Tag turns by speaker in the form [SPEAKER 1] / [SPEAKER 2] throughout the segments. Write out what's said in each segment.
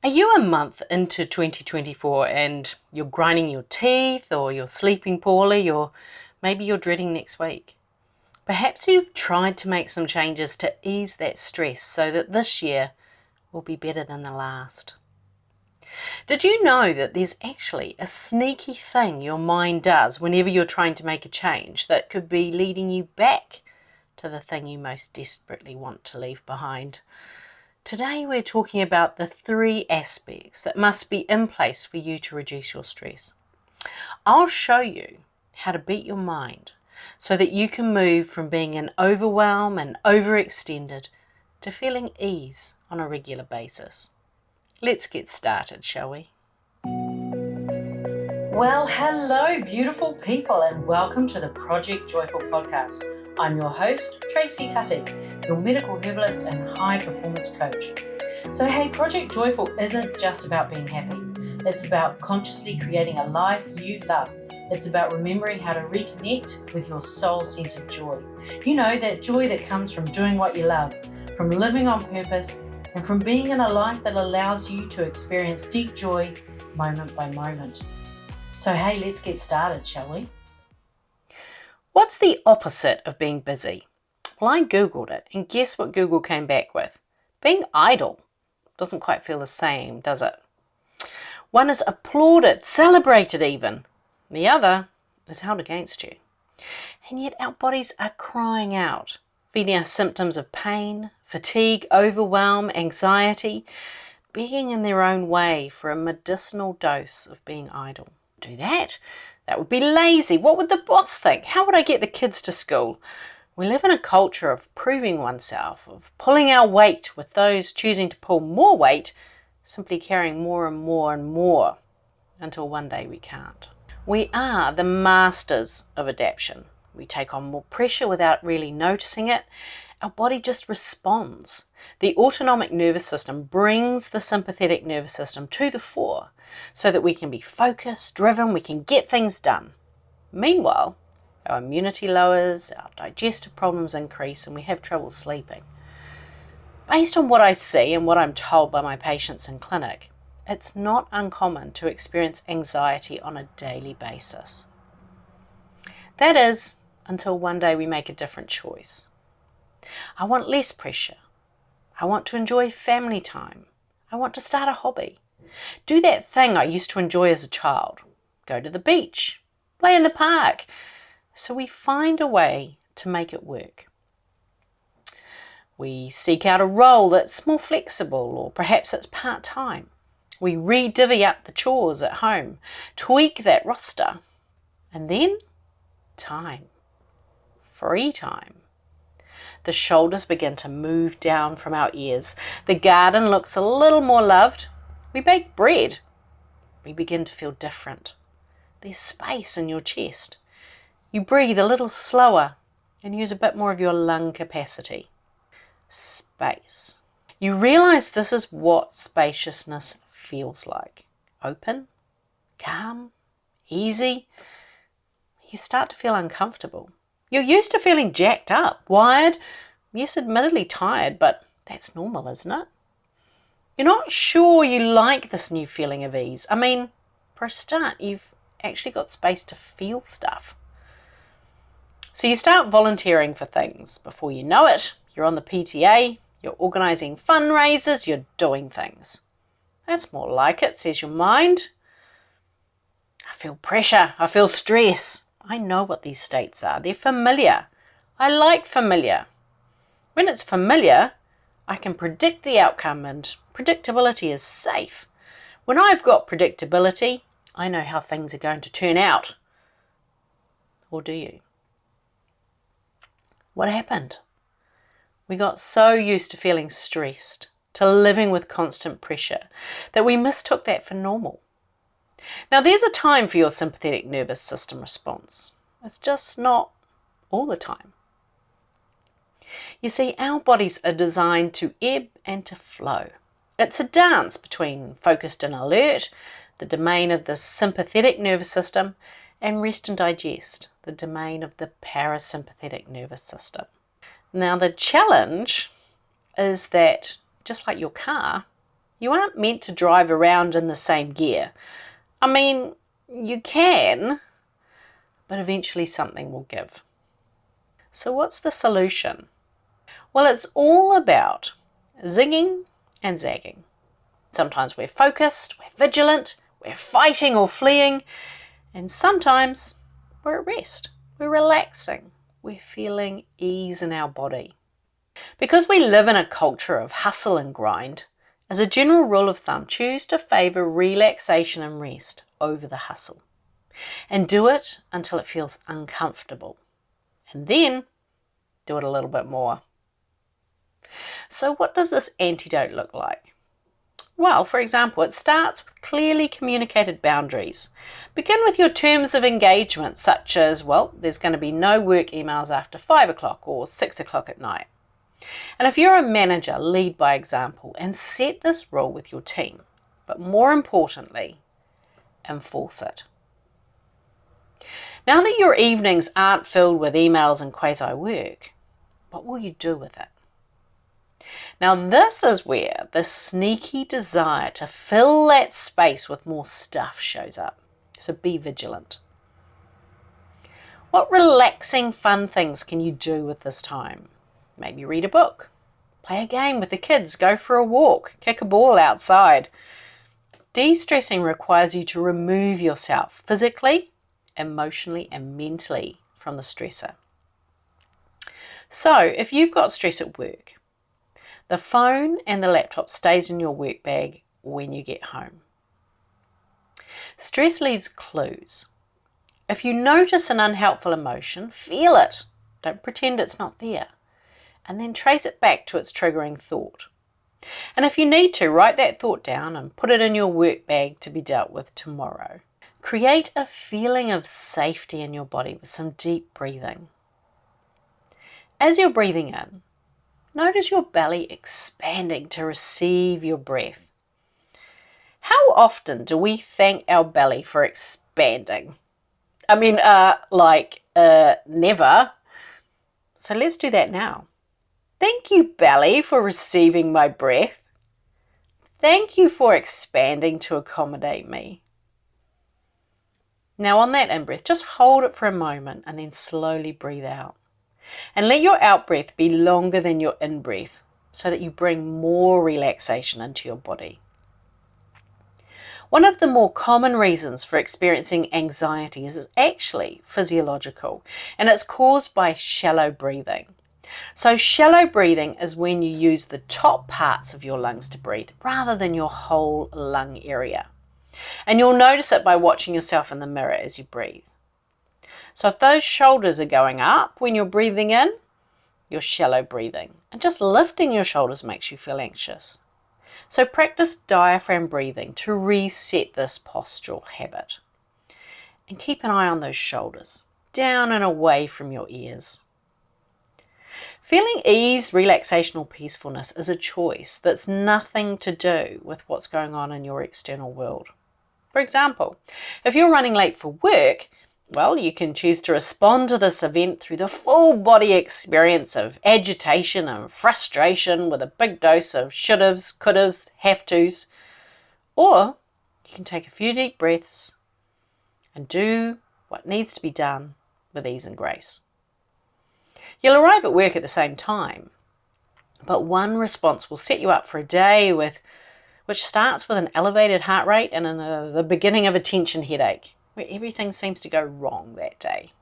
[SPEAKER 1] Are you a month into 2024 and you're grinding your teeth, or you're sleeping poorly, or maybe you're dreading next week? Perhaps you've tried to make some changes to ease that stress so that this year will be better than the last. Did you know that there's actually a sneaky thing your mind does whenever you're trying to make a change that could be leading you back to the thing you most desperately want to leave behind? Today we're talking about the 3 aspects that must be in place for you to reduce your stress. I'll show you how to beat your mind so that you can move from being in overwhelm and overextended to feeling ease on a regular basis. Let's get started, shall we? Well, hello, beautiful people, and welcome to the Project Joyful podcast. I'm your host, Tracy Tutty, your medical herbalist and high performance coach. So, hey, Project Joyful isn't just about being happy. It's about consciously creating a life you love. It's about remembering how to reconnect with your soul-centered joy. You know, that joy that comes from doing what you love, from living on purpose, and from being in a life that allows you to experience deep joy moment by moment. So hey, let's get started, shall we? What's the opposite of being busy? Well, I Googled it, and guess what Google came back with? Being idle. Doesn't quite feel the same, does it? One is applauded, celebrated even. The other is held against you. And yet our bodies are crying out, feeding us symptoms of pain, fatigue, overwhelm, anxiety, begging in their own way for a medicinal dose of being idle. Do that? That would be lazy. What would the boss think? How would I get the kids to school? We live in a culture of proving oneself, of pulling our weight, with those choosing to pull more weight, simply carrying more and more and more, until one day we can't. We are the masters of adaptation. We take on more pressure without really noticing it. Our body just responds. The autonomic nervous system brings the sympathetic nervous system to the fore so that we can be focused, driven, we can get things done. Meanwhile, our immunity lowers, our digestive problems increase, and we have trouble sleeping. Based on what I see and what I'm told by my patients in clinic, it's not uncommon to experience anxiety on a daily basis. That is, until one day we make a different choice. I want less pressure. I want to enjoy family time. I want to start a hobby. Do that thing I used to enjoy as a child. Go to the beach. Play in the park. So we find a way to make it work. We seek out a role that's more flexible, or perhaps it's part-time. We re-divvy up the chores at home, tweak that roster, and then time. Free time. The shoulders begin to move down from our ears. The garden looks a little more loved. We bake bread. We begin to feel different. There's space in your chest. You breathe a little slower and use a bit more of your lung capacity. Space. You realize this is what spaciousness feels like. Open, calm, easy. You start to feel uncomfortable. You're used to feeling jacked up, wired, yes, admittedly tired, but that's normal, isn't it? You're not sure you like this new feeling of ease. I mean, for a start, you've actually got space to feel stuff. So you start volunteering for things. Before you know it, you're on the PTA, you're organising fundraisers, you're doing things. That's more like it, says your mind. I feel pressure, I feel stress. I know what these states are. They're familiar. I like familiar. When it's familiar, I can predict the outcome, and predictability is safe. When I've got predictability, I know how things are going to turn out. Or do you? What happened? We got so used to feeling stressed, to living with constant pressure, that we mistook that for normal. Now, there's a time for your sympathetic nervous system response. It's just not all the time. You see, our bodies are designed to ebb and to flow. It's a dance between focused and alert, the domain of the sympathetic nervous system, and rest and digest, the domain of the parasympathetic nervous system. Now, the challenge is that, just like your car, You aren't meant to drive around in the same gear. I mean, you can, but eventually something will give. So what's the solution? Well, it's all about zinging and zagging. Sometimes we're focused, we're vigilant, we're fighting or fleeing, and sometimes we're at rest, we're relaxing, we're feeling ease in our body. Because we live in a culture of hustle and grind, as a general rule of thumb, choose to favour relaxation and rest over the hustle. And do it until it feels uncomfortable. And then do it a little bit more. So what does this antidote look like? Well, for example, it starts with clearly communicated boundaries. Begin with your terms of engagement, such as, well, there's going to be no work emails after 5 o'clock or 6 o'clock at night. And if you're a manager, lead by example and set this rule with your team. But more importantly, enforce it. Now that your evenings aren't filled with emails and quasi-work, what will you do with it? Now this is where the sneaky desire to fill that space with more stuff shows up. So be vigilant. What relaxing, fun things can you do with this time? Maybe read a book, play a game with the kids, go for a walk, kick a ball outside. De-stressing requires you to remove yourself physically, emotionally and mentally from the stressor. So if you've got stress at work, the phone and the laptop stays in your work bag when you get home. Stress leaves clues. If you notice an unhelpful emotion, feel it. Don't pretend it's not there. And then trace it back to its triggering thought. And if you need to, write that thought down and put it in your work bag to be dealt with tomorrow. Create a feeling of safety in your body with some deep breathing. As you're breathing in, notice your belly expanding to receive your breath. How often do we thank our belly for expanding? I mean, never. So let's do that now. Thank you, belly, for receiving my breath. Thank you for expanding to accommodate me. Now on that in-breath, just hold it for a moment and then slowly breathe out. And let your out-breath be longer than your in-breath so that you bring more relaxation into your body. One of the more common reasons for experiencing anxiety is actually physiological, and it's caused by shallow breathing. So shallow breathing is when you use the top parts of your lungs to breathe rather than your whole lung area. And you'll notice it by watching yourself in the mirror as you breathe. So if those shoulders are going up when you're breathing in, you're shallow breathing. And just lifting your shoulders makes you feel anxious. So practice diaphragm breathing to reset this postural habit. And keep an eye on those shoulders, down and away from your ears. Feeling ease, relaxation or peacefulness is a choice that's nothing to do with what's going on in your external world. For example, if you're running late for work, well, you can choose to respond to this event through the full body experience of agitation and frustration with a big dose of should'ves, could'ves, have-tos. Or you can take a few deep breaths and do what needs to be done with ease and grace. You'll arrive at work at the same time, but one response will set you up for a day which starts with an elevated heart rate and the beginning of a tension headache, where everything seems to go wrong that day.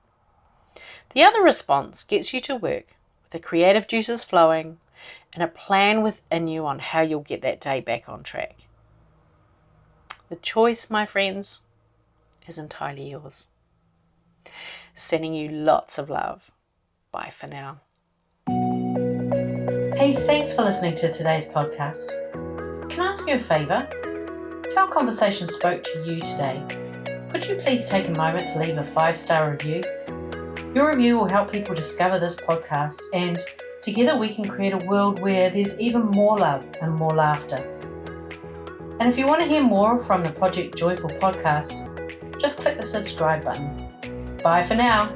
[SPEAKER 1] The other response gets you to work with the creative juices flowing and a plan within you on how you'll get that day back on track. The choice, my friends, is entirely yours. Sending you lots of love. Bye for now. Hey, thanks for listening to today's podcast. Can I ask you a favour? If our conversation spoke to you today, could you please take a moment to leave a 5-star review? Your review will help people discover this podcast, and together we can create a world where there's even more love and more laughter. And if you want to hear more from the Project Joyful podcast, just click the subscribe button. Bye for now.